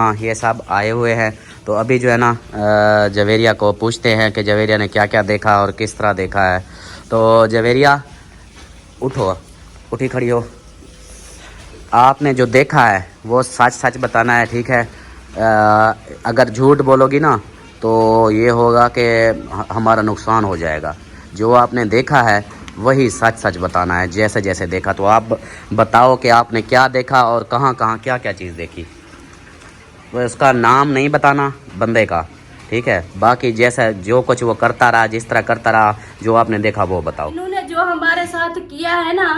हाँ ये सब आए हुए हैं। तो अभी जो है ना जवेरिया को पूछते हैं कि जवेरिया ने क्या क्या देखा और किस तरह देखा है। तो जवेरिया उठो, उठी खड़ी हो। आपने जो देखा है वो सच सच बताना है, ठीक है। अगर झूठ बोलोगी ना तो ये होगा कि हमारा नुकसान हो जाएगा। जो आपने देखा है वही सच सच बताना है, जैसे जैसे देखा। तो आप बताओ कि आपने क्या देखा और कहाँ कहाँ क्या क्या चीज़ देखी। वो उसका नाम नहीं बताना बंदे का, ठीक है। बाकी जैसा जो कुछ वो करता रहा, जिस तरह करता रहा, जो आपने देखा वो बताओ। इन्होंने जो हमारे साथ किया है ना,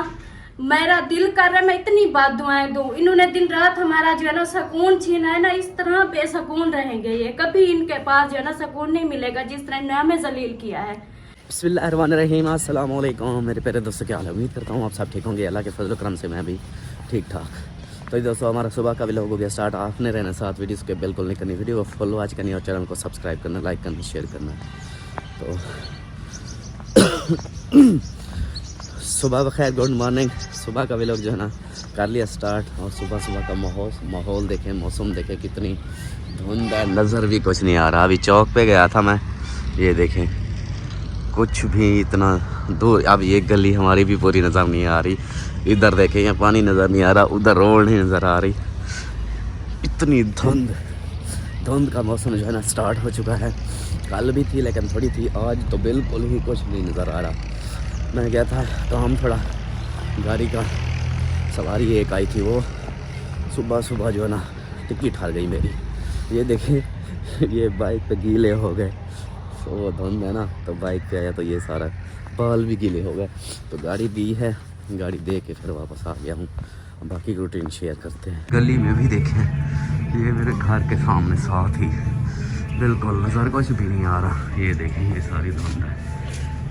मेरा दिल कर रहा है मैं इतनी बात दुआएं दूं। इन्होंने दिन रात हमारा जो है ना सुकून छीना है ना, इस तरह बेसकून रहेंगे ये। कभी इनके पास जो है ना सुकून नहीं मिलेगा जिस तरह इन्होंने हमें जलील किया है। बिस्मिल्लाहिर्रहमानिर्रहीम, अस्सलाम वालेकुम मेरे प्यारे दोस्तों, क्या हाल है। उम्मीद करता हूँ आप सब ठीक होंगे। अल्लाह के फजल करम से मैं भी ठीक ठाक। तो दोस्तों हमारा सुबह का व्लॉग हो गया स्टार्ट। आपने रहना साथ वीडियोस के बिल्कुल नहीं करनी, वीडियो को फॉलो आज करनी और चैनल को सब्सक्राइब करना, लाइक करना, शेयर करना। तो सुबह बखैर, गुड मॉर्निंग। सुबह का व्लॉग जो है ना कर लिया स्टार्ट। और सुबह सुबह का माहौल देखें, मौसम देखें, कितनी धुंध है, नज़र भी कुछ नहीं आ रहा। अभी चौक पे गया था मैं, ये देखें कुछ भी इतना दूर। अब ये गली हमारी भी पूरी नज़र नहीं आ रही। इधर देखें यहाँ पानी नज़र नहीं आ रहा, उधर रोड नहीं नज़र आ रही। इतनी धुंध का मौसम जो है ना स्टार्ट हो चुका है। कल भी थी लेकिन थोड़ी थी, आज तो बिल्कुल ही कुछ नहीं नज़र आ रहा। मैं गया था काम, थोड़ा गाड़ी का सवारी एक आई थी, वो सुबह सुबह जो है ना टिकट हार गई मेरी। ये देखें ये बाइक पे गीले हो गए। तो धुंध है ना, तो बाइक पे आया तो ये सारा बाल भी गीले हो गए। तो गाड़ी दी है, गाड़ी दे के फिर वापस आ गया हूँ। बाकी रूटीन शेयर करते हैं। गली में भी देखें, ये मेरे घर के सामने साथ ही बिल्कुल नज़र कुछ भी नहीं आ रहा। ये देखें ये सारी धुंध है,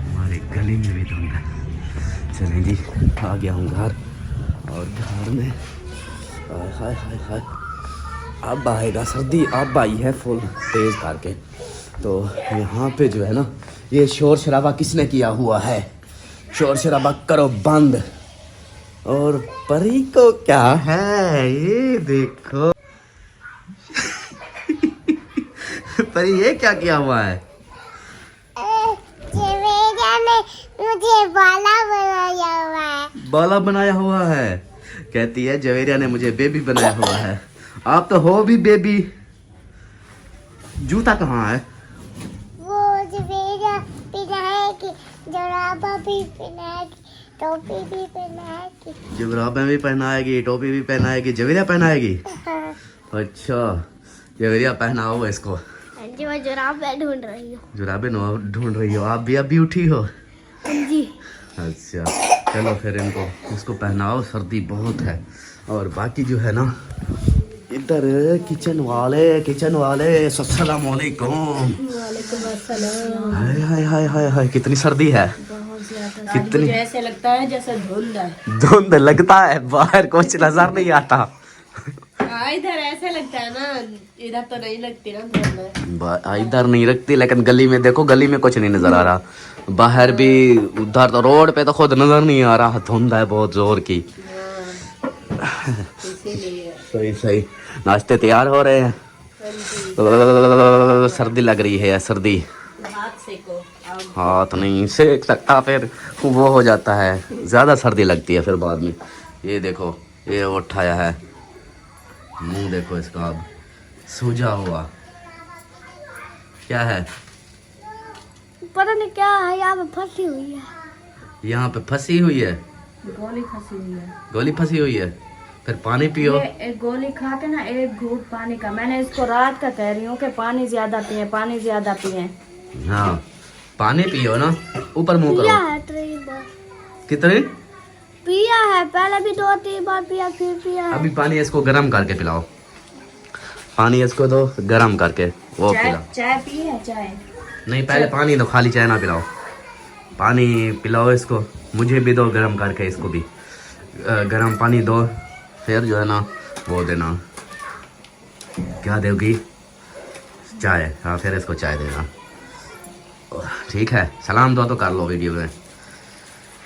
हमारी गली में भी धुंध है। चलें जी, आ गया हूँ घर। और घर में हाय हाय हाय अब आएगा सर्दी, अब आई है फुल तेज़ करके। तो यहाँ पे जो है ना ये शोर शराबा किसने किया हुआ है, शोर शराबा करो बंद। और परी को क्या है ये देखो परी ये क्या किया हुआ है। ने मुझे बाला बनाया हुआ है। बाला बनाया हुआ है, कहती है जवेरिया ने मुझे बेबी बनाया हुआ है। आप तो हो भी बेबी। जूता कहाँ है? वो जवेरिया पहनाएगी, जुराबा भी पहनाएगी, टोपी भी पहनाएगी। जुराबें भी पहनाएगी, टोपी भी पहनाएगी, जवेरिया पहनाएगी। अच्छा जवेरिया पहनाओ इसको। जी मैं जुराबें ढूंढ रही हूँ। जुराबें ढूंढ रही हो? आप भी अभी उठी हो? जी। अच्छा चलो फिर इनको इसको पहनाओ, सर्दी बहुत है। और बाकी जो है ना इधर किचन वाले अस्सलाम वालेकुम। वालेकुम अस्सलाम। हाय हाय हाय हाय हाय कितनी सर्दी है, कितनी ऐसे लगता है जैसे धुंध है। धुंध लगता है, बाहर कुछ नजर नहीं आता। इधर ऐसे लगता है ना, इधर तो नहीं लगती ना धुंध। इधर नहीं रखती लेकिन गली में देखो, गली में कुछ नहीं नजर आ रहा। बाहर भी, उधर तो रोड पे तो खुद नजर नहीं आ रहा, धुंध है बहुत जोर की। सही सही, नाश्ते तैयार हो रहे हैं। सर्दी लग रही है, सर्दी। हाथ नहीं सेक सकता, फिर वो हो जाता है, ज्यादा सर्दी लगती है फिर बाद में। ये देखो ये उठाया है, मुंह देखो इसका अब सूजा हुआ। क्या है? पता नहीं क्या है, यहाँ पे फंसी हुई है। यहाँ पे फंसी हुई है, गोली फंसी हुई है। गोली फंसी हुई है। फिर पानी पियो। एक गोली खा के ना एक घूंट पानी का, मैंने इसको रात का कह रही हूँ कि पानी ज्यादा पिए, पानी ज्यादा पिए। हाँ पानी पियो ना, ऊपर मुंह पिया करो। है 3 बार। कितने? पिया है, पहले भी 2-3 बार पिया, फिर पिया है। अभी पानी इसको गर्म करके पिलाओ, पानी इसको दो गर्म करके वो पिलाओ। चाय पिए है? चाय नहीं पहले पानी दो, खाली चाय ना पिलाओ, पानी पिलाओ इसको। मुझे भी दो गर्म करके, इसको भी गर्म पानी दो, फिर जो है ना वो देना। क्या दोगी? चाय? हाँ फिर इसको चाय देना, ठीक है। सलाम दो तो कर लो वीडियो में।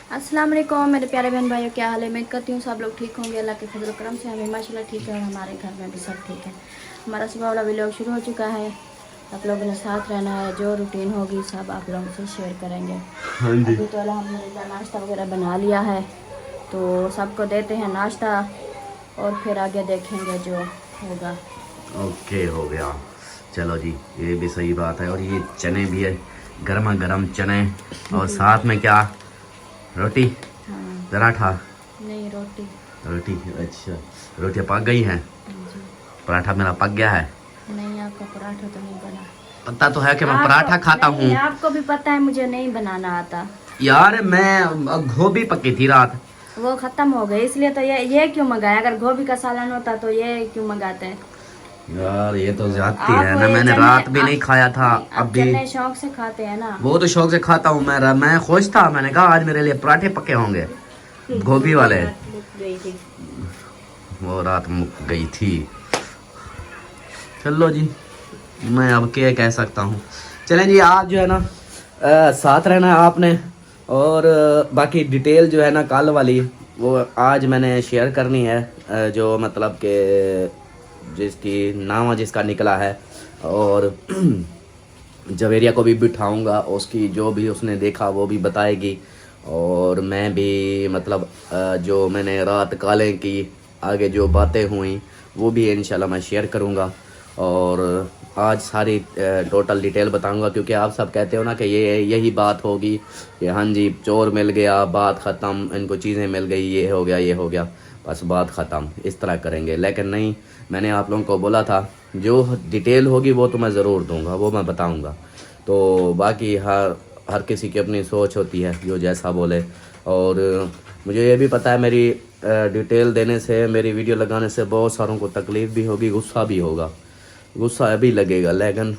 अस्सलाम वालेकुम मेरे प्यारे बहन भाइयों, क्या हाल है। मैं करती हूँ सब लोग ठीक होंगे, अल्लाह के फजल करम से हमें माशाल्लाह ठीक है और हमारे घर में भी सब ठीक है। हमारा सुबह वाला व्लॉग शुरू हो चुका है, आप लोगों ने साथ रहना है। जो रूटीन होगी सब आप लोगों से शेयर करेंगे। अभी तो अल्हम्दुलिल्लाह नाश्ता वगैरह बना लिया है, तो सबको देते हैं नाश्ता और फिर आगे देखेंगे जो होगा। ओके हो गया, चलो जी, ये भी सही बात है। और ये चने भी है, गर्मा गर्म चने, और साथ में क्या, रोटी, हाँ पराठा, नहीं रोटी। रोटी, अच्छा रोटियाँ पक गई हैं, जी पराठा मेरा पक गया है। नहीं, आपका पराठा तो नहीं बना। पता तो है कि मैं आपको- पराठा खाता नहीं, हूँ आपको भी पता है मुझे नहीं बनाना आता। यार। मैं गोभी पकी थी रात, वो खत्म हो गए इसलिए तो ये क्यों मंगाया। अगर गोभी का सालन होता तो ये क्यों मंगाते हैं। यार ये तो ज्यादती आप है ना। ये मैंने चने- रात भी आप- नहीं खाया था, आप अब भी चने शौक से खाते हैं ना। वो तो शौक से खाता हूँ मैं खुश था। मैंने कहा आज मेरे लिए पराठे पके होंगे गोभी वाले, गई थी। वो रात मुक गई थी। चलो जी, मैं अब क्या कह सकता हूँ। चलें जी, आज जो है ना साथ रहना है आपने, और बाकी डिटेल जो है ना कल वाली वो आज मैंने शेयर करनी है। जो मतलब कि जिसकी नाम जिसका निकला है, और जवेरिया को भी बिठाऊंगा, उसकी जो भी उसने देखा वो भी बताएगी, और मैं भी मतलब जो मैंने रात कालें की आगे जो बातें हुई वो भी इंशाल्लाह मैं शेयर करूंगा। और आज सारी टोटल डिटेल बताऊंगा, क्योंकि आप सब कहते हो ना कि ये यही बात होगी कि हाँ जी चोर मिल गया, बात ख़त्म, इनको चीज़ें मिल गई, ये हो गया, बस बात ख़त्म, इस तरह करेंगे। लेकिन नहीं, मैंने आप लोगों को बोला था जो डिटेल होगी वो तो मैं ज़रूर दूंगा, वो मैं बताऊंगा। तो बाकी हर किसी की अपनी सोच होती है, जो जैसा बोले। और मुझे ये भी पता है मेरी डिटेल देने से, मेरी वीडियो लगाने से बहुत सारों को तकलीफ़ भी होगी, गुस्सा भी होगा, गुस्सा भी लगेगा। लेकिन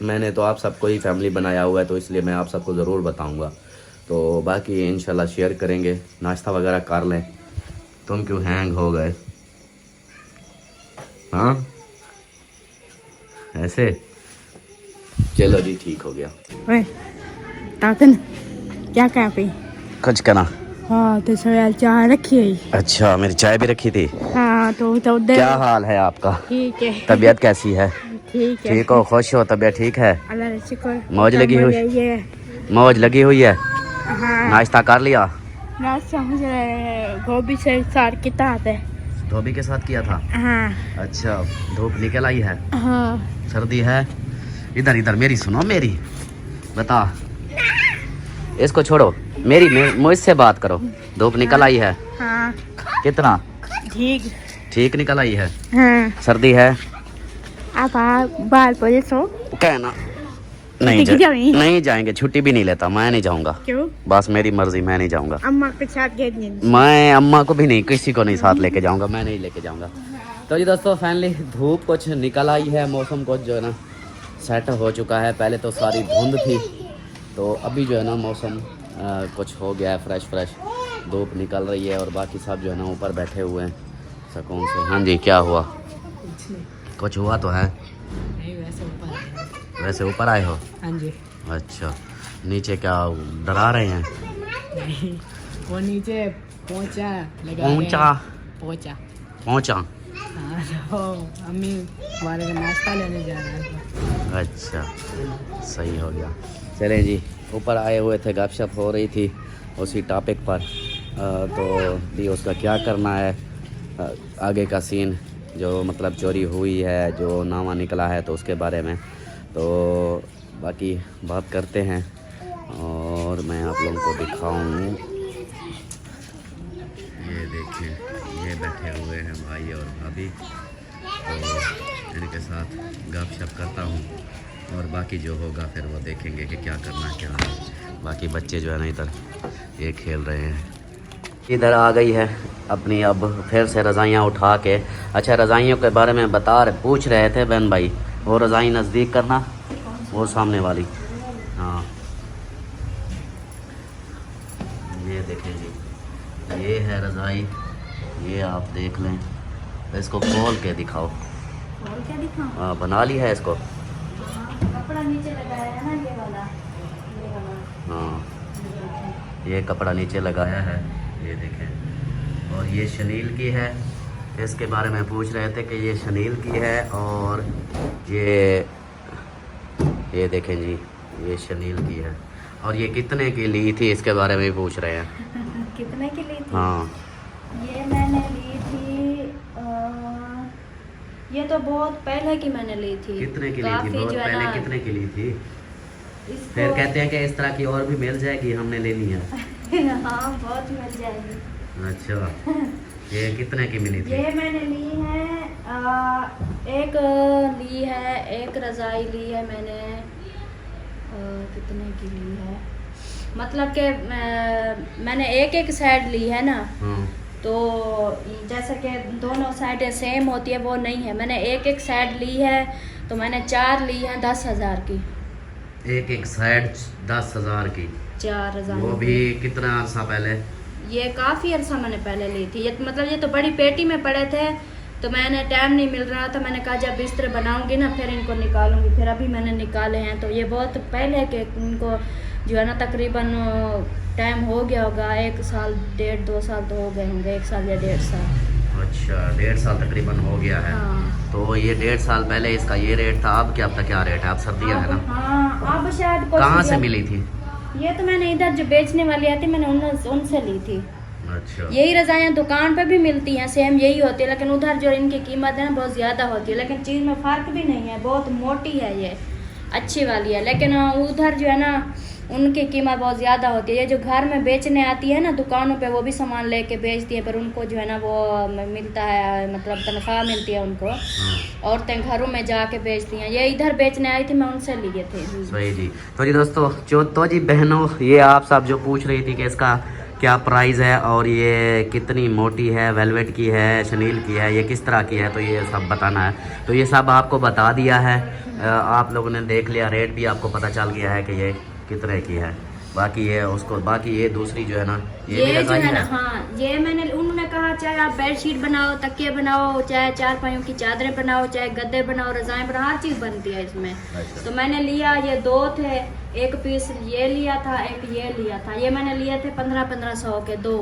मैंने तो आप सबको ही फैमिली बनाया हुआ है, तो इसलिए मैं आप सबको ज़रूर बताऊंगा। तो बाकी इंशाल्लाह शेयर करेंगे। नाश्ता वगैरह कर लें। तुम क्यों हैंग हो गए? हाँ ऐसे, चलो जी ठीक हो गया। ओए ताकन क्या कर पे? कुछ करना। हाँ तो सवाल चाय रखी है। अच्छा, मेरी चाय भी रखी थी। हाँ तो उधर क्या हाल है आपका? ठीक है। तबीयत कैसी है? ठीक है। ठीक हो, खुश हो, तबीयत ठीक है? अल्लाह का शुक्र। मौज लगी हुई? है। मौज लगी हुई है। हाँ नाश्ता कर लिया? नाश्ता मुझे गोभी से सार की तात है। धोबी के साथ किया था? हाँ अच्छा, धूप निकल आई है, हाँ सर्दी है। इधर इधर मेरी सुनो, मेरी बता, इसको छोड़ो, मेरी मुझसे बात करो। धूप निकल आई है? हाँ कितना ठीक ठीक निकल आई है? हाँ। सर्दी है? आप बाल पहले सो कहना नहीं जाएंगे, छुट्टी भी नहीं लेता मैं, नहीं जाऊंगा। क्यों? बस मेरी मर्जी, मैं नहीं जाऊंगा। अम्मा के साथ गए नहीं। मैं अम्मा को भी नहीं, किसी को नहीं साथ लेके जाऊंगा, मैं नहीं लेके जाऊंगा। तो जी दोस्तों, फाइनली धूप कुछ निकल आई है, मौसम कुछ जो है ना सेट हो चुका है। पहले तो सारी धुंध थी, तो अभी जो है ना मौसम कुछ हो गया है, फ्रेश धूप निकल रही है, और बाकी सब जो है ना ऊपर बैठे हुए हैं सुकून से। हाँ जी, क्या हुआ? कुछ हुआ तो है? वैसे ऊपर आए हो? हाँ जी। अच्छा, नीचे क्या डरा रहे हैं? नहीं, वो नीचे पहुंचा पहुंचा। हाँ तो अम्मी हमारे नाश्ता लेने जा रहे हैं। अच्छा, सही हो गया। चलें जी, ऊपर आए हुए थे, गपशप हो रही थी उसी टॉपिक पर। तो भी उसका क्या करना है, आगे का सीन जो मतलब चोरी हुई है, जो नामा निकला है, तो उसके बारे में तो बाकी बात करते हैं। और मैं आप लोगों को दिखाऊं, ये देखिए, ये बैठे हुए हैं भाई और भाभी, तो इनके साथ गपशप करता हूँ, और बाकी जो होगा फिर वो देखेंगे कि क्या करना है क्या नहीं। बाकी बच्चे जो है ना इधर ये खेल रहे हैं। इधर आ गई है अपनी, अब फिर से रज़ाइयाँ उठा के। अच्छा, रज़ाइयों के बारे में पूछ रहे थे बहन भाई, वो रज़ाई नज़दीक करना, वो सामने वाली। हाँ ये देखें जी, ये है रज़ाई, ये आप देख लें। इसको खोल के दिखाओ। खोल के दिखाऊं? हाँ, बना ली है इसको। कपड़ा नीचे लगाया है ना, ये वाला। हाँ, ये कपड़ा नीचे लगाया है, ये देखें। और ये शनील की है, इसके बारे में पूछ रहे थे कि ये शनील की है। और ये देखें जी, ये शनील की है। और ये कितने की ली थी, इसके बारे में भी पूछ रहे हैं। कितने की ली थी? हाँ, ये मैंने ली थी ये तो बहुत पहले की मैंने ली थी। कितने की ली थी? काफी बहुत जो है पहले ना, कितने की ली थी? इसको फिर कहते हैं कि इस तरह की और भी मिल जाएगी, हमने लेनी है। हाँ बहुत मिल जाएगी। अच्छा, ये कितने की मिली थी? ये मैंने ली है एक ली है, एक रजाई ली है मैंने। कितने की ली है, मतलब कि मैंने एक साइड ली है ना। हाँ। तो जैसे कि दोनों साइडें सेम होती है, वो नहीं है। मैंने एक साइड ली है, तो मैंने 4 ली है 10,000 की। एक साइड 10,000 की? 4 रजाई। वो भी कितना अर्सा पहले? ये काफ़ी अरसा मैंने पहले ली थी। ये मतलब ये तो बड़ी पेटी में पड़े थे, तो मैंने टाइम नहीं मिल रहा था। मैंने कहा जब बिस्तर बनाऊंगी ना फिर इनको निकालूंगी। फिर अभी मैंने निकाले हैं। तो ये बहुत पहले के इनको जो है ना तकरीबन टाइम हो गया होगा, 1 साल 1.5-2 साल तो हो गए होंगे, 1 साल या 1.5 साल। अच्छा, 1.5 साल तकरीबन हो गया है। हाँ। तो ये 1.5 साल पहले इसका ये रेट था, अब क्या पता क्या रेट है? अब सर्दियाँ है ना। हाँ, अब शायद कहाँ से मिली थी? ये तो मैंने इधर जो बेचने वाली आती मैंने उनसे ली थी। अच्छा। यही रजाइयाँ दुकान पे भी मिलती हैं, सेम यही होती है, लेकिन उधर जो इनकी कीमत है ना बहुत ज़्यादा होती है। लेकिन चीज़ में फ़र्क भी नहीं है, बहुत मोटी है ये, अच्छी वाली है। लेकिन उधर जो है ना उनकी कीमत बहुत ज़्यादा होती है। ये जो घर में बेचने आती है ना दुकानों पे, वो भी सामान लेके बेचती है, पर उनको जो है ना वो मिलता है, मतलब तनख्वाह मिलती है उनको। औरतें घरों में जाके बेचती हैं। ये इधर बेचने आई थी, मैं उनसे लिए थे। सही जी। तो जी दोस्तों, तो जी बहनों, ये आप सब जो पूछ रही थी कि इसका क्या प्राइस है और ये कितनी मोटी है, वेलवेट की है, शनील की है, ये किस तरह की है, तो ये सब बताना है। तो ये सब आपको बता दिया है, आप लोगों ने देख लिया, रेट भी आपको पता चल गया है कि ये कितने की है। बाकी ये उसको, बाकी ये दूसरी जो है ना, ये भी जो है ना, है। हाँ, ये मैंने उन्होंने कहा चाहे आप बेडशीट बनाओ, तकिए बनाओ, चाहे 4 पाइयों की चादरें बनाओ, चाहे गद्दे बनाओ, रजाएं बनाओ, हर चीज़ बनती है इसमें। अच्छा। तो मैंने लिया, ये 2 थे, एक पीस ये लिया था, एक ये लिया था। ये मैंने लिए थे 1500 के 2,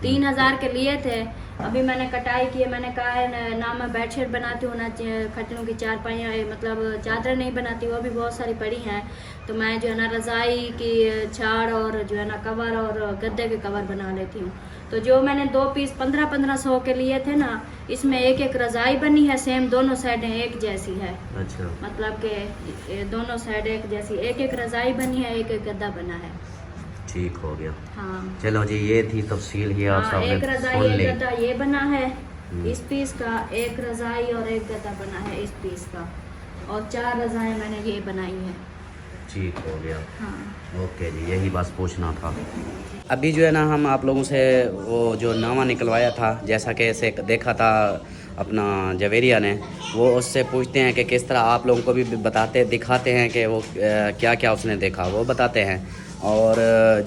3000 के लिए थे। अभी मैंने कटाई की है। मैंने कहा है ना मैं बेडशीट बनाती हूँ ना खटों की 4 पाइयाँ, मतलब चादरें नहीं बनाती, वो भी बहुत सारी पड़ी हैं। तो मैं जो है ना रज़ाई की छाड़ और जो है ना कवर और गद्दे के कवर बना लेती हूँ। तो जो मैंने 2 पीस 1500 के लिए थे ना, इसमें एक रज़ाई बनी है सेम, दोनों साइडें एक जैसी है। अच्छा। मतलब कि दोनों साइड एक जैसी, एक रज़ाई बनी है, एक गद्दा बना है। ठीक हो गया। हाँ, चलो जी, ये थी तफसील ही आप हाँ, सब एक ने रज़ाई सुन एक ली। गद्दा ये बना है इस पीस का, एक रज़ाई और एक गद्दा बना है इस पीस का, और 4 रज़ाएं मैंने ये बनाई है। ठीक हो गया। हाँ। ओके जी, यही बस पूछना था। अभी जो है ना हम आप लोगों से वो जो नामा निकलवाया था, जैसा कि इसे देखा था अपना जवेरिया ने, वो उससे पूछते हैं कि किस तरह आप लोगों को भी बताते दिखाते हैं कि वो क्या क्या उसने देखा, वो बताते हैं। और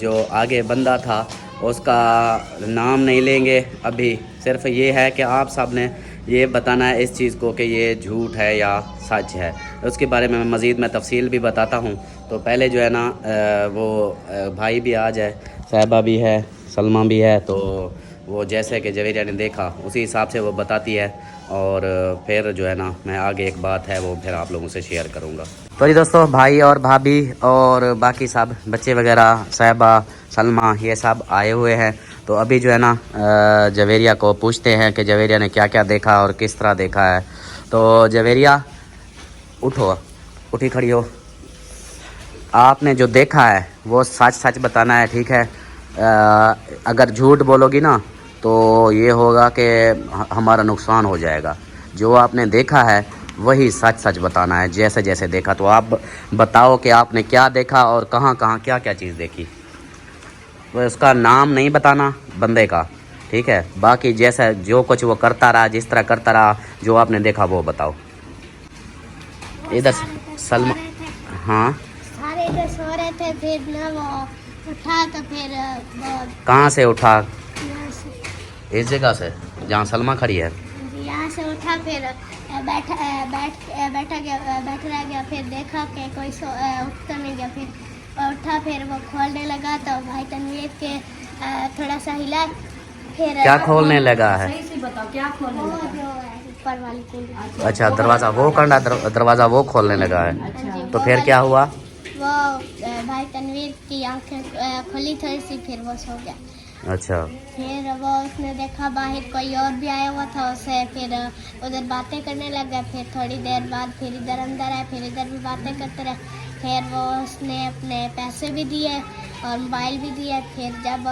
जो आगे बंदा था उसका नाम नहीं लेंगे अभी, सिर्फ ये है कि आप सब ने ये बताना है इस चीज़ को कि ये झूठ है या सच है। उसके बारे में मैं मज़ीद मैं तफसील भी बताता हूँ। तो पहले जो है ना वो भाई भी आ जाए, साहिबा भी है, सलमा भी है, तो वो जैसे कि जवेरिया ने देखा उसी हिसाब से वो बताती है। और फिर जो है ना मैं आगे एक बात है वो फिर आप लोगों से शेयर करूँगा। तो जी दोस्तों, भाई और भाभी और बाकी सब बच्चे वगैरह, साहिबा, सलमा, ये सब आए हुए हैं। तो अभी जो है ना जवेरिया को पूछते हैं कि जवेरिया ने क्या क्या देखा और किस तरह देखा है। तो जवेरिया उठो, उठी खड़ी हो। आपने जो देखा है वो सच सच बताना है, ठीक है? अगर झूठ बोलोगी ना तो ये होगा कि हमारा नुकसान हो जाएगा। जो आपने देखा है वही सच सच बताना है, जैसे जैसे देखा। तो आप बताओ कि आपने क्या देखा और कहाँ कहाँ क्या क्या चीज़ देखी। वो उसका नाम नहीं बताना बंदे का, ठीक है? बाकी जैसा जो कुछ वो करता रहा, जिस तरह करता रहा, जो आपने देखा वो बताओ। इधर सलमा, हाँ, सारे इधर सो रहे थे, फिर ना वो उठा तो फिर कहाँ से उठा? यहाँ से, इस जगह से जहाँ सलमा खड़ी है। यहाँ से उठा, फिर बैठ रह गया, फिर देखा कि कोई उठ तो नहीं गया। फिर उठा, फिर वो खोलने लगा तो भाई तनवीर के थोड़ा सा हिला, फिर क्या खोलने लगा है? सही से बताओ क्या खोलने वो लगा? जो है ऊपर वाली कुंडी। अच्छा, दरवाजा वो कंडा दरवाजा वो खोलने लगा है। जी, तो वो फिर वाली- क्या हुआ? वो भाई तनवीर की आंखें खुली थोड़ी सी, फिर वो सो गया। अच्छा, फिर वो उसने देखा बाहर कोई और भी आया हुआ था उससे, फिर उधर बातें करने लग गया। फिर थोड़ी देर बाद फिर इधर अंदर आए, फिर इधर भी बातें करते रहे। फिर वो उसने अपने पैसे भी दिए और मोबाइल भी दिया। फिर जब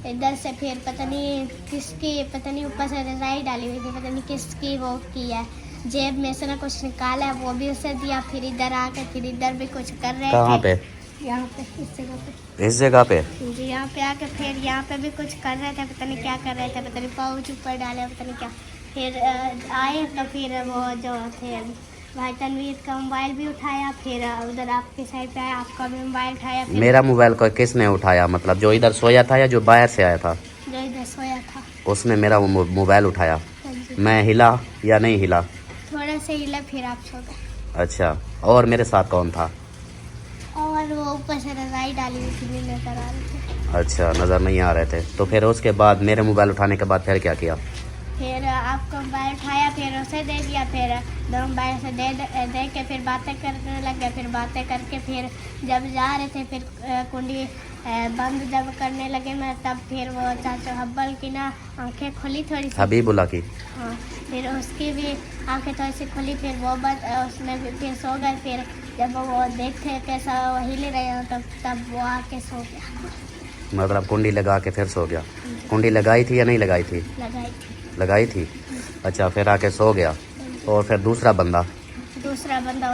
इधर से फिर पता नहीं किसकी, पता नहीं ऊपर से रजाई डाली हुई थी, पता नहीं किसकी वो की है, जेब में से ना कुछ निकाला है, वो भी उसे दिया। फिर इधर आके फिर इधर भी कुछ कर रहे कहाँ थे। पे? यहाँ पे इस जगह पे। इस जगह पे? जी, यहाँ पे आके फिर यहाँ पे भी कुछ कर रहे थे, पता नहीं क्या कर रहे थे, पता नहीं पाउच ऊपर डाले, पता नहीं क्या। फिर आए तो फिर वो जो थे भाई तनवीर का मोबाइल भी उठाया। फिर उधर आपके साइड पे आया, आपका भी मोबाइल उठाया। फिर मेरा मोबाइल को किसने उठाया? मतलब जो इधर सोया था या जो बाहर से आया था? जो इधर सोया था। उसने मेरा मोबाइल उठाया। हाँ जी, मैं हिला या नहीं हिला? थोड़ा से हिला, फिर आप सो गए। अच्छा, और मेरे साथ कौन था? और वो ऊपर से रजाई डाली हुई थी, नहीं नजर आ रही थी। अच्छा, नज़र नहीं आ रहे थे। तो फिर उसके बाद मेरे मोबाइल उठाने के बाद फिर क्या किया? फिर आपका मोबाइल उठाया, फिर उसे दे दिया। फिर दो मोबाइल से दे के फिर बातें करने लग गए। फिर बातें करके फिर जब जा रहे थे, फिर कुंडी बंद जब करने लगे मैं, तब फिर वो चाचा हब्बल की ना आंखें खुली थोड़ी सी। हबीबुल्ला की? हाँ, फिर उसकी भी आंखें थोड़ी सी खुली। फिर वो उसमें भी फिर सो गए। फिर जब वो देखते कैसा वो हिल रहे हो, तब वो आके सो गया। मतलब कुंडी लगा के फिर सो गया? कुंडी लगाई थी या नहीं लगाई थी? लगाई थी। लगाई थी। अच्छा, फिर आके सो गया। और फिर दूसरा बंदा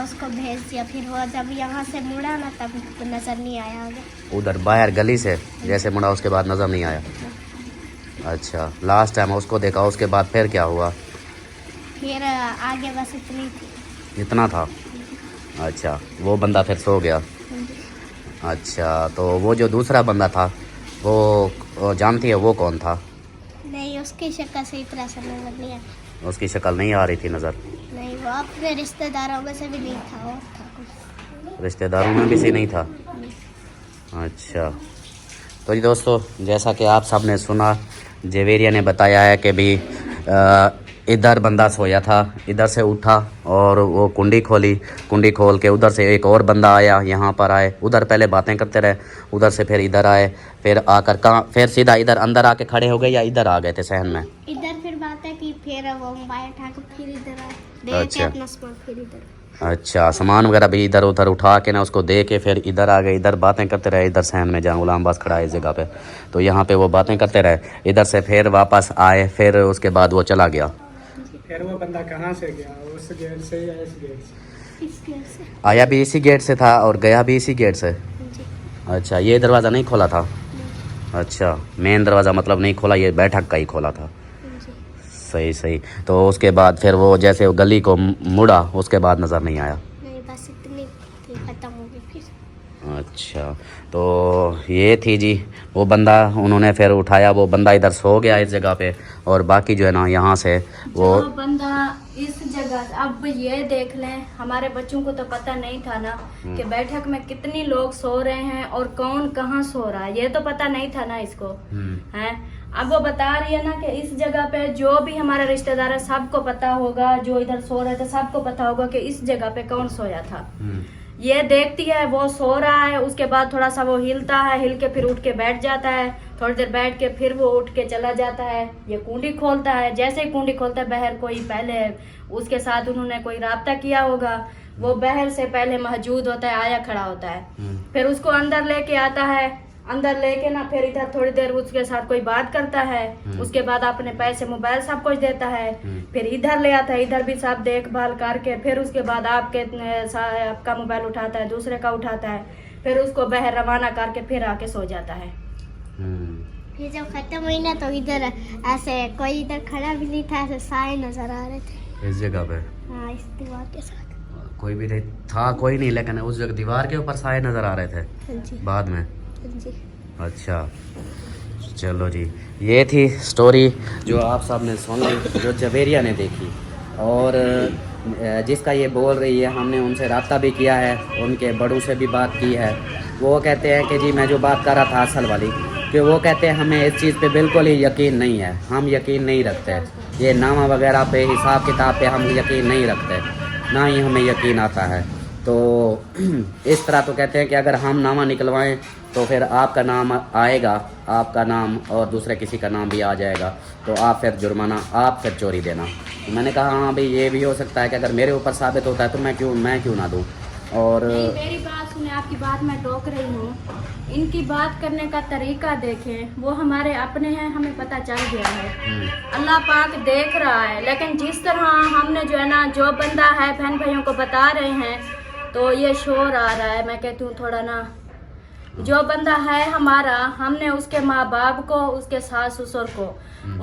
उसको भेज दिया। फिर वो जब यहाँ से मुड़ा ना, तब नजर नहीं आया आगे। उधर बाहर गली से जैसे मुड़ा, उसके बाद नज़र नहीं आया। अच्छा, लास्ट टाइम उसको देखा, उसके बाद फिर क्या हुआ? फिर आगे बस इतनी थी। इतना था? अच्छा, वो बंदा फिर सो गया। अच्छा, तो वो जो दूसरा बंदा था वो जानती है वो कौन था? नहीं, उसकी शक्ल से इतना सा नजर नहीं आया। उसकी शक्ल नहीं आ रही थी नज़र? नहीं, वो अपने रिश्तेदारों में से भी नहीं था, और था कुछ। रिश्तेदारों में भी से नहीं था? अच्छा, तो जी दोस्तों, जैसा कि आप सब ने सुना, जवेरिया ने बताया है कि भी इधर बंदा सोया था, इधर से उठा और वो कुंडी खोल के उधर से एक और बंदा आया, यहाँ पर आए, उधर पहले बातें करते रहे, उधर से फिर इधर आए, फिर आकर कहाँ, फिर सीधा इधर अंदर आके खड़े हो गए या इधर आ गए थे सहन में? इधर फिर बातें की, फिर वो मोबाइल उठा के फिर इधर आए, दे के अच्छा। अपना सामान फिर इधर। अच्छा, सामान वगैरह भी इधर उधर उठा के ना उसको दे के फिर इधर आ गए, इधर बातें करते रहे, इधर सहन में जहाँ गुलाम बास खड़ा है इस जगह पे, तो यहाँ पे वो बातें करते रहे, इधर से फिर वापस आए, फिर उसके बाद वो चला गया। फिर वो बंदा कहाँ से गया? उस गेट से या इस गेट से? इस गेट से। आया भी इसी गेट से था और गया भी इसी गेट से? जी। अच्छा, ये दरवाज़ा नहीं खोला था? अच्छा, मेन दरवाज़ा मतलब नहीं खोला, ये बैठक का ही खोला था। जी। सही सही। तो उसके बाद फिर वो जैसे गली को मुड़ा, उसके बाद नज़र नहीं आया? नहीं, बस इतनी थी, खत्म हो गई फिर। अच्छा, तो ये थी जी वो बंदा, उन्होंने फिर उठाया, वो बंदा इधर सो गया इस जगह पे, और बाकी जो है ना यहाँ से वो जो बंदा इस जगह, अब ये देख लें, हमारे बच्चों को तो पता नहीं था ना कि बैठक में कितनी लोग सो रहे हैं और कौन कहाँ सो रहा है, ये तो पता नहीं था ना इसको, हैं। अब वो बता रही है ना कि इस जगह पे जो भी हमारे रिश्तेदार है सबको पता होगा, जो इधर सो रहे थे सबको पता होगा कि इस जगह पे कौन सोया था। ये देखती है वो सो रहा है, उसके बाद थोड़ा सा वो हिलता है, हिल के फिर उठ के बैठ जाता है, थोड़ी देर बैठ के फिर वो उठ के चला जाता है। ये कुंडी खोलता है, जैसे ही कुंडी खोलता है, बहर कोई पहले उसके साथ उन्होंने कोई राब्ता किया होगा, वो बहर से पहले मौजूद होता है, आया खड़ा होता है, फिर उसको अंदर लेके आता है, अंदर लेके ना फिर इधर थोड़ी देर उसके साथ कोई बात करता है, उसके बाद अपने पैसे मोबाइल सब कुछ देता है, फिर इधर ले आता है, इधर भी सब देखभाल करके फिर उसके बाद आपका मोबाइल उठाता है, दूसरे का उठाता है, फिर उसको बहर रवाना करके फिर आके सो जाता है। फिर जब खत्म हुई ना, तो इधर ऐसे कोई इधर खड़ा भी नहीं था, ऐसे साए नजर आ रहे थे इस जगह पे। हाँ, इस दीवार के साथ। कोई भी नहीं था, कोई नहीं, लेकिन उस जगह दीवार के ऊपर साए नजर आ रहे थे हाँ जी। बाद में। हाँ जी। अच्छा, चलो जी, ये थी स्टोरी जो आप सब ने सुनी, जो जवेरिया ने देखी, और जिसका ये बोल रही है, हमने उनसे रब्ता भी किया है, उनके बड़ों से भी बात की है, वो कहते हैं कि जी मैं जो बात कर रहा था असल वाली, कि वो कहते हैं हमें इस चीज़ पे बिल्कुल ही यकीन नहीं है, हम यकीन नहीं रखते, ये नामा वगैरह पे हिसाब किताब पे हम यकीन नहीं रखते, ना ही हमें यकीन आता है। तो इस तरह तो कहते हैं कि अगर हम नामा निकलवाएं तो फिर आपका नाम आएगा, आपका नाम और दूसरे किसी का नाम भी आ जाएगा, तो आप फिर जुर्माना, आप फिर चोरी देना। तो मैंने कहा हाँ भाई ये भी हो सकता है कि अगर मेरे ऊपर साबित होता है तो मैं क्यों ना दूँ। और नहीं, मेरी बात सुने, आपकी बात मैं टोक रही हूँ, इनकी बात करने का तरीका देखें, वो हमारे अपने हैं, हमें पता चल गया है, अल्लाह पाक देख रहा है। लेकिन जिस तरह हमने जो है ना, जो बंदा है बहन भाइयों को बता रहे हैं, तो ये शोर आ रहा है, मैं कहती हूँ थोड़ा ना, जो बंदा है हमारा, हमने उसके माँ बाप को, उसके सास ससुर को,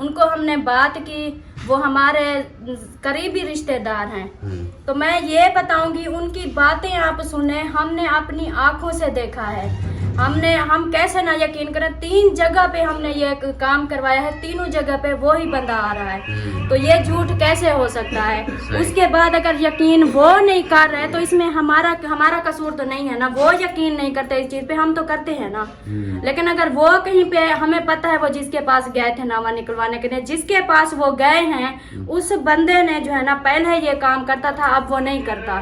उनको हमने बात की, वो हमारे करीबी रिश्तेदार हैं। तो मैं ये बताऊंगी, उनकी बातें आप सुने, हमने अपनी आंखों से देखा है, हम कैसे ना यकीन करें, 3 जगह पे हमने ये काम करवाया है, तीनों जगह पे वो ही बंदा आ रहा है, तो ये झूठ कैसे हो सकता है। उसके बाद अगर यकीन वो नहीं कर रहे तो इसमें हमारा कसूर तो नहीं है ना, वो यकीन नहीं करते इस चीज पे, हम तो करते हैं ना। लेकिन अगर वो कहीं पे, हमें पता है वो जिसके पास गए थे नामा निकलवाने के लिए, जिसके पास वो गए हैं, उस बंदे ने जो है ना पहले ये काम करता था, अब वो नहीं करता,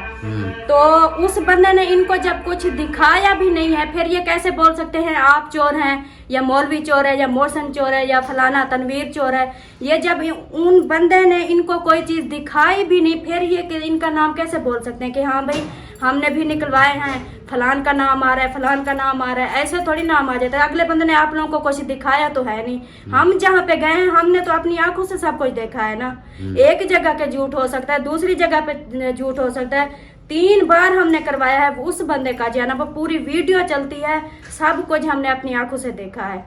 तो उस बंदे ने इनको जब कुछ दिखाया भी नहीं है, फिर ये कैसे बोल सकते हैं आप चोर हैं, या मौलवी चोर है, या मोहसन चोर है, या फलाना तनवीर चोर है। ये जब उन बंदे ने इनको कोई चीज दिखाई भी नहीं, फिर ये इनका नाम कैसे बोल सकते हैं कि हाँ भाई हमने भी निकलवाए हैं, फलान का नाम आ रहा है, फलान का नाम आ रहा है, ऐसे थोड़ी नाम आ जाता है। अगले बंदे ने आप लोगों को कुछ दिखाया तो है नहीं, हम जहाँ पे गए हैं हमने तो अपनी आंखों से सब कुछ देखा है ना। एक जगह के झूठ हो सकता है, दूसरी जगह पे झूठ हो सकता है, 3 बार हमने करवाया है उस बंदे का, जो है ना वो पूरी वीडियो चलती है, सब कुछ हमने अपनी आंखों से देखा है।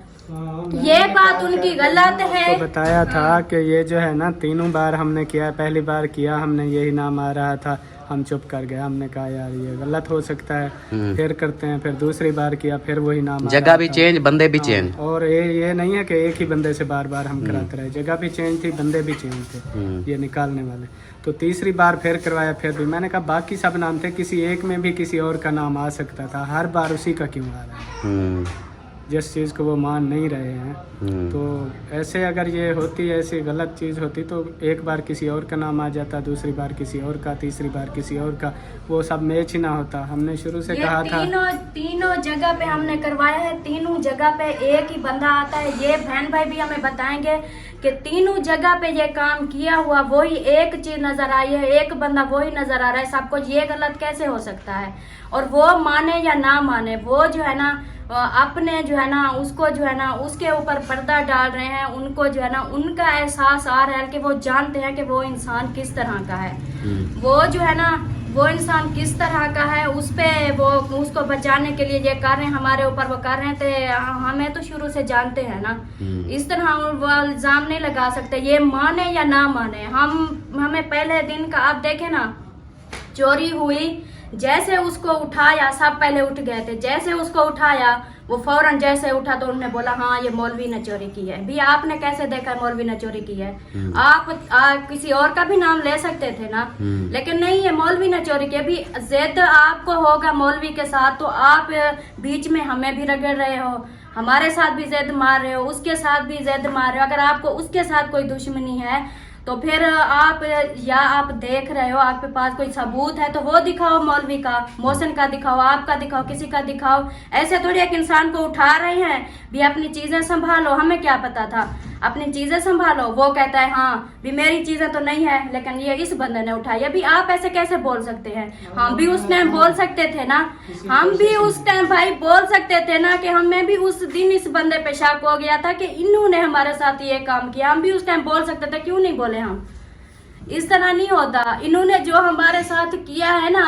ये बात उनकी गलत है। तो बताया था कि ये जो है ना 3 बार हमने किया, पहली बार किया हमने यही नाम आ रहा था, हम चुप कर गए, हमने कहा यार ये गलत हो सकता है, फिर करते हैं, फिर दूसरी बार किया, फिर वही नाम, जगह भी चेंज, बंदे भी चेंज, और ये नहीं है कि एक ही बंदे से बार बार हम कराते रहे, जगह भी चेंज थी, बंदे भी चेंज थे ये निकालने वाले। तो तीसरी बार फिर करवाया, फिर भी मैंने कहा बाकी सब नाम थे, किसी एक में भी किसी और का नाम आ सकता था, हर बार उसी का क्यों आ रहा है, जिस चीज़ को वो मान नहीं रहे हैं। तो ऐसे अगर ये होती, ऐसी गलत चीज़ होती तो एक बार किसी और का नाम आ जाता, दूसरी बार किसी और का, तीसरी बार किसी और का, वो सब मैच ही ना होता। हमने शुरू से कहा था तीनों जगह पे हमने करवाया है, तीनों जगह पे एक ही बंदा आता है। ये बहन भाई भी हमें बताएंगे कि तीनों जगह पे ये काम किया हुआ वही एक चीज नजर आई है, एक बंदा वही नजर आ रहा है सबको, ये गलत कैसे हो सकता है। और वो माने या ना माने, वो जो है ना अपने जो है ना उसको जो है ना उसके ऊपर पर्दा डाल रहे हैं, उनको जो है ना उनका एहसास आ रहा है कि वो जानते हैं कि वो इंसान किस तरह का है, वो जो है ना वो इंसान किस तरह का है, उस पे वो उसको बचाने के लिए ये कर रहे हैं, हमारे ऊपर वो कर रहे थे। हमें तो शुरू से जानते हैं ना, इस तरह वो इल्जाम नहीं लगा सकते, ये माने या ना माने। हमें पहले दिन का आप देखें ना, चोरी हुई, जैसे उसको उठाया सब पहले उठ गए थे, जैसे उसको उठाया वो फौरन जैसे उठा तो उन्होंने बोला हाँ ये मौलवी ने चोरी की है। भी आपने कैसे देखा है मौलवी ने चोरी की है? आप किसी और का भी नाम ले सकते थे ना, लेकिन नहीं, ये मौलवी ने चोरी की। अभी जिद आपको होगा मौलवी के साथ तो आप बीच में हमें भी रगड़ रहे हो, हमारे साथ भी जिद मार रहे हो, उसके साथ भी जिद मार रहे हो। अगर आपको उसके साथ कोई दुश्मनी है तो फिर आप या आप देख रहे हो, आपके पास कोई सबूत है तो वो दिखाओ, मौलवी का, मोहसिन का दिखाओ, आपका दिखाओ, किसी का दिखाओ। ऐसे थोड़ी एक इंसान को उठा रहे हैं भी अपनी चीजें संभालो। हमें क्या पता था, अपनी चीजें संभालो। वो कहता है हाँ भी मेरी चीजें तो नहीं है, लेकिन ये इस बंदे ने उठाई। अभी आप ऐसे कैसे बोल सकते हैं? हम भी उस टाइम बोल सकते थे ना, हम भी उस टाइम भाई बोल सकते थे ना कि हमें भी उस दिन इस बंदे पे शक हो गया था कि इन्होंने हमारे साथ ये काम किया। हम भी उस टाइम बोल सकते थे, क्यों नहीं बोले हम? इस तरह नहीं होता। इन्होंने जो हमारे साथ किया है ना,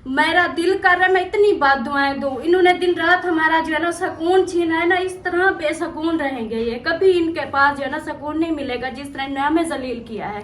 मेरा दिल कर रहा है मैं इतनी बात दुआएं दूं। इन्होंने दिन रात हमारा जो है ना सुकून छीना है ना, इस तरह बेसकून रहेंगे ये, कभी इनके पास जो है ना सुकून नहीं मिलेगा जिस तरह इन्होंने हमें जलील किया है।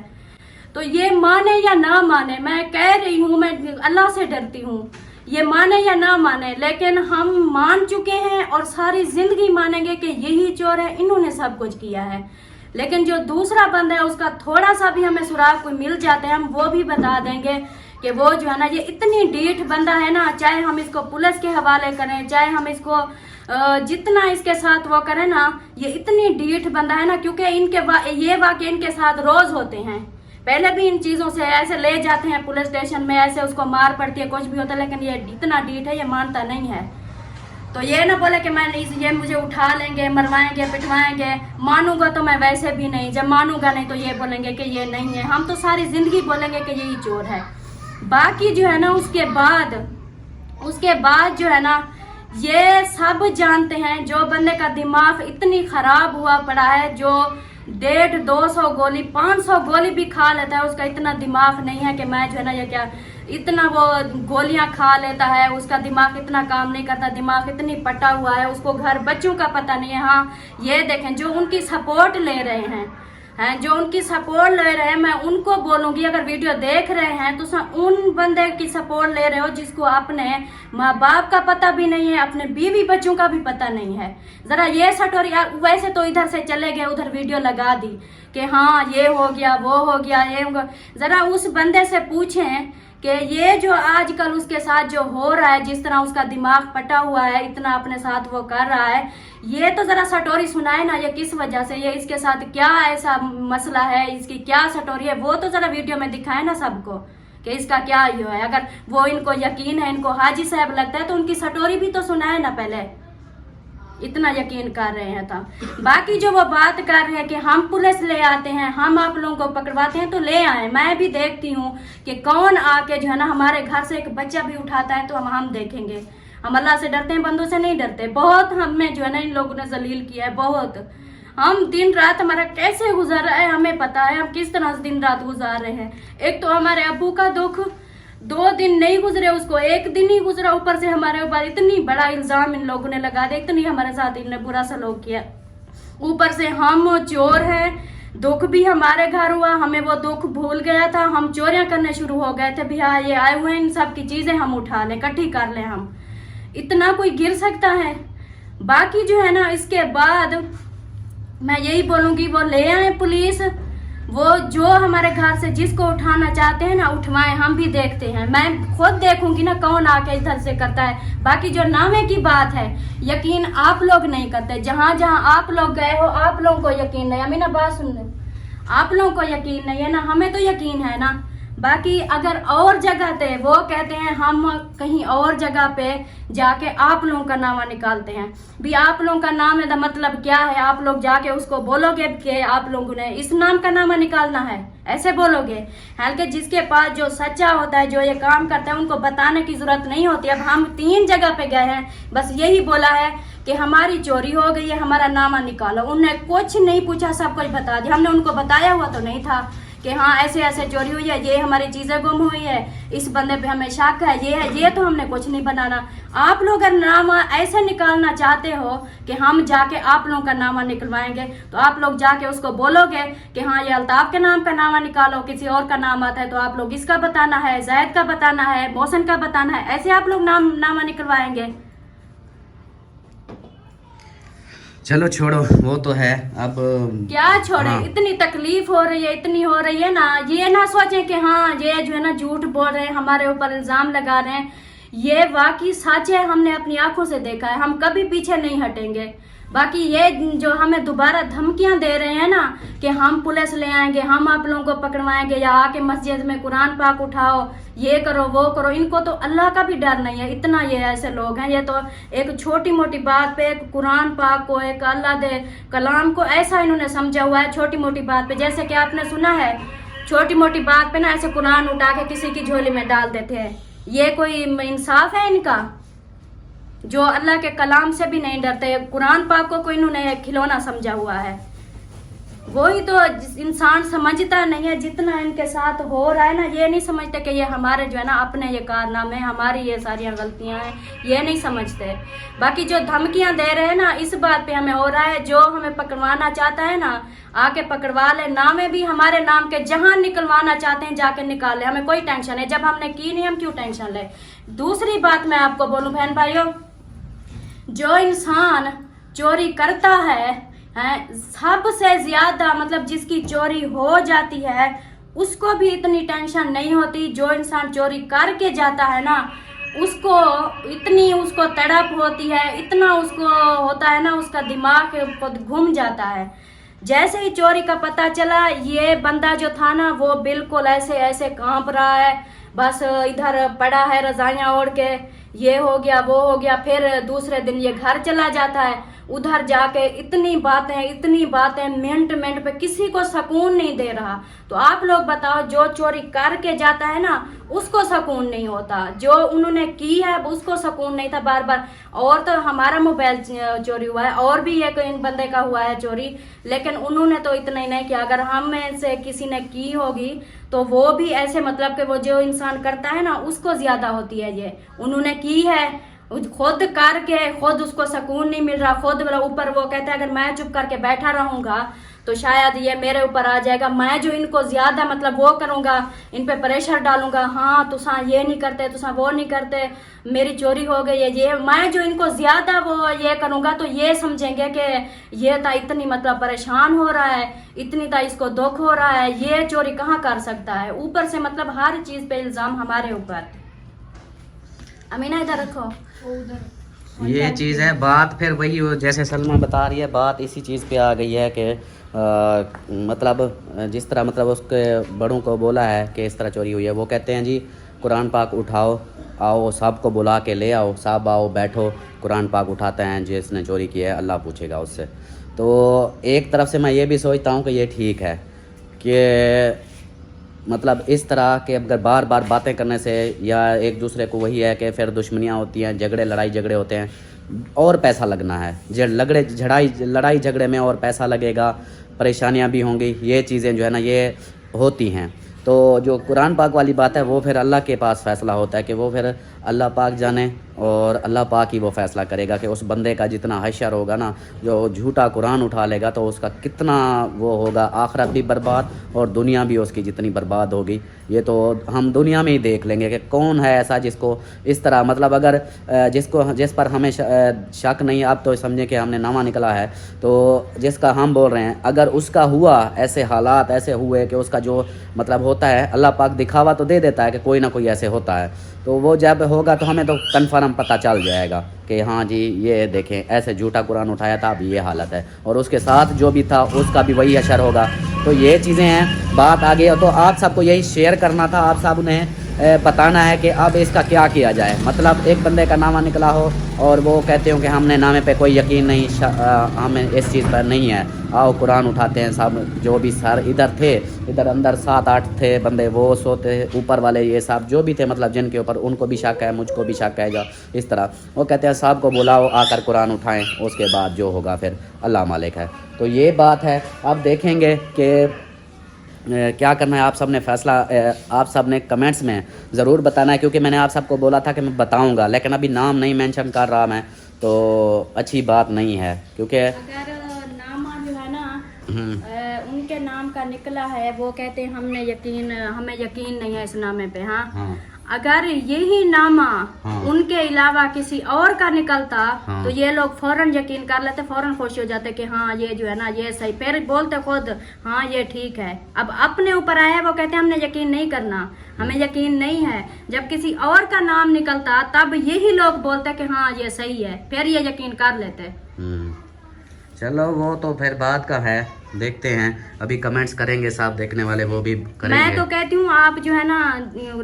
तो ये माने या ना माने, मैं कह रही हूँ, मैं अल्लाह से डरती हूँ, ये माने या ना माने, लेकिन हम मान चुके हैं और सारी जिंदगी मानेंगे कि यही चोर है, इन्होंने सब कुछ किया है। लेकिन जो दूसरा बंदा है उसका थोड़ा सा भी हमें सुराग कोई मिल जाता है, हम वो भी बता देंगे कि वो जो है ना ये इतनी ढीठ बंदा है ना, चाहे हम इसको पुलिस के हवाले करें, चाहे हम इसको जितना इसके साथ वो करें ना, ये इतनी ढीठ बंदा है ना, क्योंकि ये वाकये इनके साथ रोज होते हैं। पहले भी इन चीजों से ऐसे ले जाते हैं पुलिस स्टेशन में, ऐसे उसको मार पड़ती है, कुछ भी होता है, लेकिन ये इतना ढीठ है, ये मानता नहीं है। तो ये ना बोले कि मैं ये मुझे उठा लेंगे, मरवाएंगे, पिटवाएंगे, मानूंगा तो मैं वैसे भी नहीं, जब मानूंगा नहीं तो ये बोलेंगे कि ये नहीं है। हम तो सारी जिंदगी बोलेंगे कि यही चोर है। बाकी जो है ना उसके बाद जो है ना, ये सब जानते हैं, जो बंदे का दिमाग इतनी खराब हुआ पड़ा है, जो 150-200 गोली 500 गोली भी खा लेता है, उसका इतना दिमाग नहीं है कि मैं जो है ना ये क्या इतना वो गोलियां खा लेता है, उसका दिमाग इतना काम नहीं करता, दिमाग इतनी पटा हुआ है, उसको घर बच्चों का पता नहीं है। हाँ ये देखें, जो उनकी सपोर्ट ले रहे हैं जो उनकी सपोर्ट ले रहे हैं, मैं उनको बोलूंगी, अगर वीडियो देख रहे हैं तो उन बंदे की सपोर्ट ले रहे हो जिसको अपने माँ बाप का पता भी नहीं है, अपने बीवी बच्चों का भी पता नहीं है। जरा ये सटोरी, वैसे तो इधर से चले गए, उधर वीडियो लगा दी कि हाँ ये हो गया, वो हो गया, ये होगा। जरा उस बंदे से पूछें कि ये जो आजकल उसके साथ जो हो रहा है, जिस तरह उसका दिमाग पटा हुआ है, इतना अपने साथ वो कर रहा है, ये तो जरा सटोरी सुनाए ना, ये किस वजह से, ये इसके साथ क्या ऐसा मसला है, इसकी क्या सटोरी है, वो तो जरा वीडियो में दिखाए ना सबको कि इसका क्या ये है। अगर वो इनको यकीन है, इनको हाजी साहब लगता है, तो उनकी सटोरी भी तो सुनाए ना पहले, इतना यकीन कर रहे हैं। तो बाकी जो वो बात कर रहे हैं कि हम पुलिस ले आते हैं, हम आप लोगों को पकड़वाते हैं, तो ले आए। मैं भी देखती हूँ कि कौन आके जो है ना हमारे घर से एक बच्चा भी उठाता है, तो हम देखेंगे। हम अल्लाह से डरते हैं, बंदों से नहीं डरते। बहुत हमें जो है ना इन लोगों ने जलील किया है, बहुत। हम दिन रात हमारा कैसे गुजार रहा है हमें पता है, हम किस तरह से दिन रात गुजार रहे हैं। एक तो हमारे अब्बू का दुख 2 दिन नहीं गुजरे, उसको 1 दिन ही गुजरा, ऊपर से हमारे ऊपर इतनी बड़ा इल्जाम इन लोगों ने लगा दिया, इतनी हमारे साथ इन्होंने बुरा सलूक किया। ऊपर से हम चोर हैं, दुख भी हमारे घर हुआ, हमें वो दुख भूल गया था, हम चोरियां करने शुरू हो गए थे। भैया ये आए हुए हैं, इन सब की चीजें हम उठा लें, इकट्ठी कर लें, हम इतना कोई गिर सकता है। बाकी जो है ना इसके बाद मैं यही बोलूंगी, वो ले आए पुलिस, वो जो हमारे घर से जिसको उठाना चाहते हैं ना उठवाएं, हम भी देखते हैं। मैं खुद देखूंगी ना कौन आके इधर से करता है। बाकी जो नामे की बात है, यकीन आप लोग नहीं करते, जहां जहां आप लोग गए हो आप लोगों को यकीन नहीं। अमीना बात सुन ले, आप लोगों को यकीन नहीं है ना, हमें तो यकीन है ना। बाकी अगर और जगह थे, वो कहते हैं हम कहीं और जगह पे जाके आप लोगों का नामा निकालते हैं। भी आप लोगों का नाम है, मतलब क्या है, आप लोग जाके उसको बोलोगे कि आप लोगों ने इस नाम का नामा निकालना है, ऐसे बोलोगे। हालांकि जिसके पास जो सच्चा होता है, जो ये काम करता है, उनको बताने की जरूरत नहीं होती। अब हम 3 जगह पे गए हैं, बस यही बोला है कि हमारी चोरी हो गई है, हमारा नामा निकालो। उन्हें कुछ नहीं पूछा, सब कुछ बता दिया। हमने उनको बताया हुआ तो नहीं था कि हाँ ऐसे ऐसे चोरी हुई है, ये हमारी चीजें गुम हुई है, इस बंदे पे हमें शक है, ये है, ये तो हमने कुछ नहीं बनाना। आप लोग अगर नामा ऐसे निकालना चाहते हो कि हम जाके आप लोगों का नामा निकलवाएंगे, तो आप लोग जाके उसको बोलोगे कि हाँ ये अल्ताफ के नाम का नामा निकालो, किसी और का नाम आता है तो आप लोग इसका बताना है, जैद का बताना है, मोहसन का बताना है, ऐसे आप लोग नामा निकलवाएंगे। चलो छोड़ो, वो तो है। अब क्या छोड़े, हाँ। इतनी तकलीफ हो रही है, इतनी हो रही है ना, ये ना सोचे कि हाँ ये जो है ना झूठ बोल रहे हैं, हमारे ऊपर इल्जाम लगा रहे हैं। ये वाकई सच है, हमने अपनी आंखों से देखा है, हम कभी पीछे नहीं हटेंगे। बाकी ये जो हमें दोबारा धमकियां दे रहे हैं ना कि हम पुलिस ले आएंगे, हम आप लोगों को पकड़वाएंगे, या आके मस्जिद में कुरान पाक उठाओ, ये करो वो करो, इनको तो अल्लाह का भी डर नहीं है। इतना ये ऐसे लोग हैं, ये तो एक छोटी मोटी बात पे, एक कुरान पाक को, एक अल्लाह दे कलाम को ऐसा इन्होंने समझा हुआ है, छोटी मोटी बात पे। जैसे कि आपने सुना है, छोटी मोटी बात पे ना ऐसे कुरान उठा के किसी की झोली में डाल देते हैं। ये कोई इंसाफ है इनका, जो अल्लाह के कलाम से भी नहीं डरते, कुरान पाक को इन्होंने खिलौना समझा हुआ है। वही तो इंसान समझता नहीं है, जितना इनके साथ हो रहा है ना, ये नहीं समझते कि ये हमारे जो है ना अपने ये कारनामे, हमारी ये सारी गलतियां हैं, ये नहीं समझते। बाकी जो धमकियां दे रहे हैं ना, इस बात पे हमें हो रहा है, जो हमें पकड़वाना चाहता है ना आके पकड़वा ले, नामे भी हमारे नाम के, जहां निकलवाना चाहते हैं जाके निकाल ले, हमें कोई टेंशन है। जब हमने की नहीं, हम क्यों टेंशन ले। दूसरी बात मैं आपको बोलूं बहन भाइयों, जो इंसान चोरी करता है सबसे ज्यादा, मतलब जिसकी चोरी हो जाती है, उसको भी इतनी टेंशन नहीं होती। जो इंसान चोरी करके जाता है ना, उसको इतनी उसको तड़प होती है, इतना उसको होता है ना, उसका दिमाग घूम जाता है। जैसे ही चोरी का पता चला, ये बंदा जो था ना वो बिल्कुल ऐसे ऐसे कांप रहा है, बस इधर पड़ा है रजाइयाँ ओढ़ के, ये हो गया वो हो गया। फिर दूसरे दिन ये घर चला जाता है, उधर जाके इतनी बातें मिनट मिनट पे, किसी को सुकून नहीं दे रहा। तो आप लोग बताओ, जो चोरी करके जाता है ना उसको सुकून नहीं होता, जो उन्होंने की है उसको सुकून नहीं था बार बार। और तो हमारा मोबाइल चोरी हुआ है, और भी एक इन बंदे का हुआ है चोरी, लेकिन उन्होंने तो इतना ही नहीं किया। अगर हम में से किसी ने की होगी तो वो भी ऐसे, मतलब कि वो जो इंसान करता है ना उसको ज्यादा होती है। ये उन्होंने की है, खुद करके खुद उसको सुकून नहीं मिल रहा, खुद ऊपर वो कहता है अगर मैं चुप करके बैठा रहूंगा तो शायद ये मेरे ऊपर आ जाएगा, मैं जो इनको ज्यादा मतलब वो करूंगा, इन पे प्रेशर डालूंगा, हाँ तुसा ये नहीं करते, तुसा वो नहीं करते, मेरी चोरी हो गई है, ये मैं जो इनको ज्यादा वो ये करूंगा तो ये समझेंगे कि ये था इतनी मतलब परेशान हो रहा है, इतनी था इसको दुख हो रहा है, ये चोरी कहाँ कर सकता है। ऊपर से मतलब हर चीज पे इल्जाम हमारे ऊपर। अमीना इधर रखो, ये चीज़ है। बात फिर वही हो, जैसे सलमा बता रही है, बात इसी चीज़ पे आ गई है कि मतलब जिस तरह मतलब उसके बड़ों को बोला है कि इस तरह चोरी हुई है, वो कहते हैं जी कुरान पाक उठाओ, आओ सबको बुला के ले आओ, सब आओ बैठो, कुरान पाक उठाते हैं, जिसने चोरी की है अल्लाह पूछेगा उससे। तो एक तरफ से मैं ये भी सोचता हूँ कि ये ठीक है कि मतलब इस तरह के अगर बार बार बातें करने से या एक दूसरे को, वही है कि फिर दुश्मनियाँ होती हैं, लड़ाई झगड़े होते हैं और पैसा लगना है, लड़ाई झगड़े में और पैसा लगेगा, परेशानियाँ भी होंगी, ये चीज़ें जो है ना ये होती हैं। तो जो कुरान पाक वाली बात है वो फिर अल्लाह के पास फ़ैसला होता है कि वो फिर अल्लाह पाक जाने, और अल्लाह पाक ही वो फ़ैसला करेगा कि उस बंदे का जितना हशर होगा ना, जो झूठा कुरान उठा लेगा तो उसका कितना वो होगा, आखिरत भी बर्बाद और दुनिया भी उसकी जितनी बर्बाद होगी। ये तो हम दुनिया में ही देख लेंगे कि कौन है ऐसा जिसको इस तरह मतलब अगर जिस पर हमें शक नहीं, अब तो समझे कि हमने नामा निकला है, तो जिसका हम बोल रहे हैं अगर उसका हुआ, ऐसे हालात ऐसे हुए कि उसका जो मतलब होता है, अल्लाह पाक दिखावा तो दे देता है कि कोई ना कोई ऐसे होता है, तो वो जब होगा तो हमें तो कन्फर्म पता चल जाएगा कि हाँ जी ये देखें ऐसे झूठा कुरान उठाया था, अब ये हालत है, और उसके साथ जो भी था उसका भी वही असर होगा। तो ये चीज़ें हैं, बात आ गई। तो आप सबको यही शेयर करना था, आप सब ने बताना है कि अब इसका क्या किया जाए। मतलब एक बंदे का नामा निकला हो और वो कहते हो कि हमने नामे पे कोई यकीन नहीं, हमें इस चीज़ पर नहीं है, आओ कुरान उठाते हैं सब, जो भी सर इधर थे, इधर अंदर 7-8 थे बंदे, वो सोते ऊपर वाले, ये सब जो भी थे मतलब जिनके ऊपर, उनको भी शक है, मुझको भी शक है, जा इस तरह वो कहते हैं साहब को बुलाओ आकर कुरान उठाएं, उसके बाद जो होगा फिर अल्लाह मालिक है। तो ये बात है। अब देखेंगे कि क्या करना है। आप सब ने फैसला, आप सब ने कमेंट्स में ज़रूर बताना है, क्योंकि मैंने आप सबको बोला था कि मैं बताऊंगा, लेकिन अभी नाम नहीं मेंशन कर रहा मैं, तो अच्छी बात नहीं है, क्योंकि अगर नामा जो है ना उनके नाम का निकला है, वो कहते हैं हमें यकीन नहीं है इस नामे पे। हाँ, अगर यही नामा उनके अलावा किसी और का निकलता तो ये लोग फौरन यकीन कर लेते, फौरन खुश हो जाते कि हाँ ये जो है ना ये सही, फिर बोलते खुद हाँ ये ठीक है। अब अपने ऊपर आया है, वो कहते हैं हमने यकीन नहीं करना, हमें यकीन नहीं है। जब किसी और का नाम निकलता तब यही लोग बोलते कि हाँ ये सही है, फिर ये यकीन कर लेते। चलो वो तो फिर बात का है, देखते हैं। अभी कमेंट्स करेंगे साहब देखने वाले, वो भी करेंगे। मैं तो कहती हूँ आप जो है ना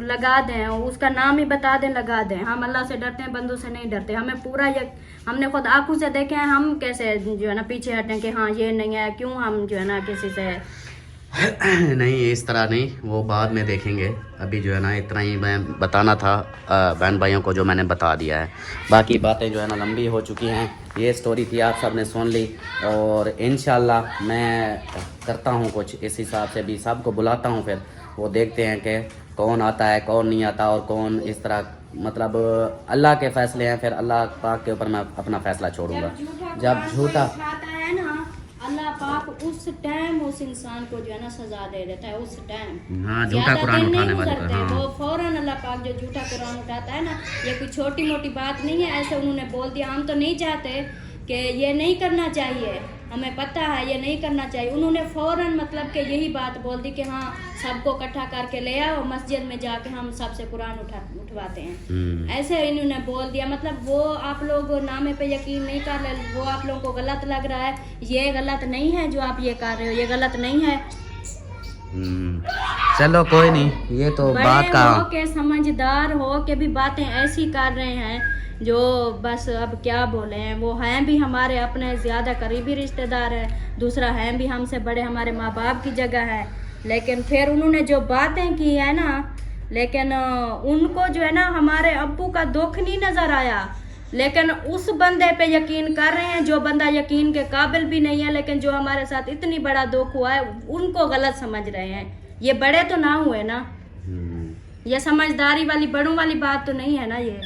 लगा दें, उसका नाम ही बता दें, लगा दें। हम अल्लाह से डरते हैं, बंदों से नहीं डरते। हमें पूरा हमने खुद आंखों से देखे हैं, हम कैसे जो है ना पीछे हटें कि हाँ ये नहीं है, क्यों हम जो है ना किसी से नहीं इस तरह नहीं, वो बाद में देखेंगे। अभी जो है ना इतना ही मैं बताना था बहन भाइयों को, जो मैंने बता दिया है। बाकी बातें जो है ना लंबी हो चुकी हैं, ये स्टोरी थी, आप सब ने सुन ली, और इंशाल्लाह मैं करता हूँ कुछ इस हिसाब से भी, सबको बुलाता हूँ, फिर वो देखते हैं कि कौन आता है कौन नहीं आता, और कौन इस तरह मतलब अल्लाह के फैसले हैं, फिर अल्लाह पाक के ऊपर मैं अपना फैसला छोड़ूंगा। जब झूठा है ना अल्लाह पाक उस टाइम उस इंसान को जो है ना सजा दे देता है, उस टाइम। हाँ, झूठा कुरान उठाने वाले को, हाँ। वो फौरन अल्लाह पाक जो झूठा कुरान उठाता है ना, ये कोई छोटी मोटी बात नहीं है, ऐसे उन्होंने बोल दिया, हम तो नहीं चाहते कि ये नहीं करना चाहिए, हमें पता है ये नहीं करना चाहिए। उन्होंने फ़ौरन मतलब कि यही बात बोल दी कि हाँ सबको इकट्ठा करके ले आओ, मस्जिद में जाके हम सबसे कुरान उठवाते हैं। ऐसे इन्होंने बोल दिया। मतलब वो आप लोग नामे पे यकीन नहीं कर रहे, वो आप लोगों को गलत लग रहा है। ये गलत नहीं है जो आप ये कर रहे हो, ये गलत नहीं है। चलो कोई नहीं, ये तो बड़े बात का हो के समझदार हो के भी बातें ऐसी कर रहे हैं जो बस अब क्या बोले हैं। वो हैं भी हमारे अपने ज़्यादा करीबी रिश्तेदार है, दूसरा हैं भी हमसे बड़े, हमारे माँ बाप की जगह है। लेकिन फिर उन्होंने जो बातें की है ना, लेकिन उनको जो है ना हमारे अब्बू का दुख नहीं नज़र आया, लेकिन उस बंदे पे यकीन कर रहे हैं जो बंदा यकीन के काबिल भी नहीं है, लेकिन जो हमारे साथ इतनी बड़ा दुख हुआ है उनको गलत समझ रहे हैं। ये बड़े तो ना हुए ना, ये समझदारी वाली बड़ों वाली बात तो नहीं है ना। ये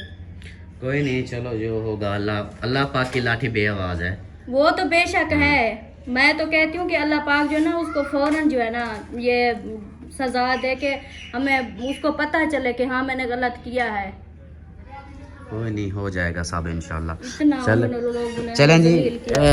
कोई नहीं, चलो जो होगा अल्लाह पाक की लाठी बेआवाज है। वो तो बेशक है, मैं तो कहती हूँ कि अल्लाह पाक जो है ना उसको फौरन जो है ना ये सजा दे के हमें उसको पता चले कि हाँ मैंने गलत किया है। कोई नहीं, हो जाएगा सब इंशाल्लाह। चलें चलें जी,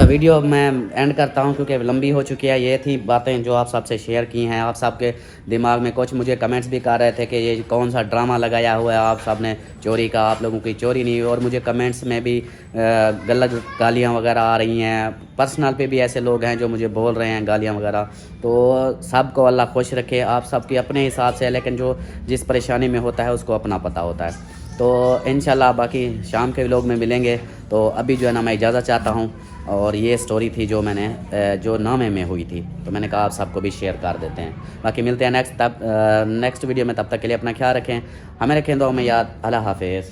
वीडियो मैं एंड करता हूं क्योंकि लंबी हो चुकी है। ये थी बातें जो आप सबसे शेयर की हैं। आप सबके दिमाग में कुछ मुझे कमेंट्स भी कर रहे थे कि ये कौन सा ड्रामा लगाया हुआ है आप सब ने चोरी का, आप लोगों की चोरी नहीं हुई। और मुझे कमेंट्स में भी गलत गालियाँ वगैरह आ रही हैं, पर्सनल पे भी ऐसे लोग हैं जो मुझे बोल रहे हैं गालियाँ वगैरह। तो सबको अल्लाह खुश रखे, आप सबकी अपने हिसाब से, लेकिन जो जिस परेशानी में होता है उसको अपना पता होता है। तो इंशाल्लाह बाकी शाम के व्लॉग में मिलेंगे। तो अभी जो है ना मैं इजाज़त चाहता हूँ। और ये स्टोरी थी जो मैंने जो नामे में हुई थी, तो मैंने कहा आप सबको भी शेयर कर देते हैं। बाकी मिलते हैं नेक्स्ट वीडियो में, तब तक के लिए अपना ख्याल रखें, हमें रखें दुआ में याद। अल्लाह हाफिज़।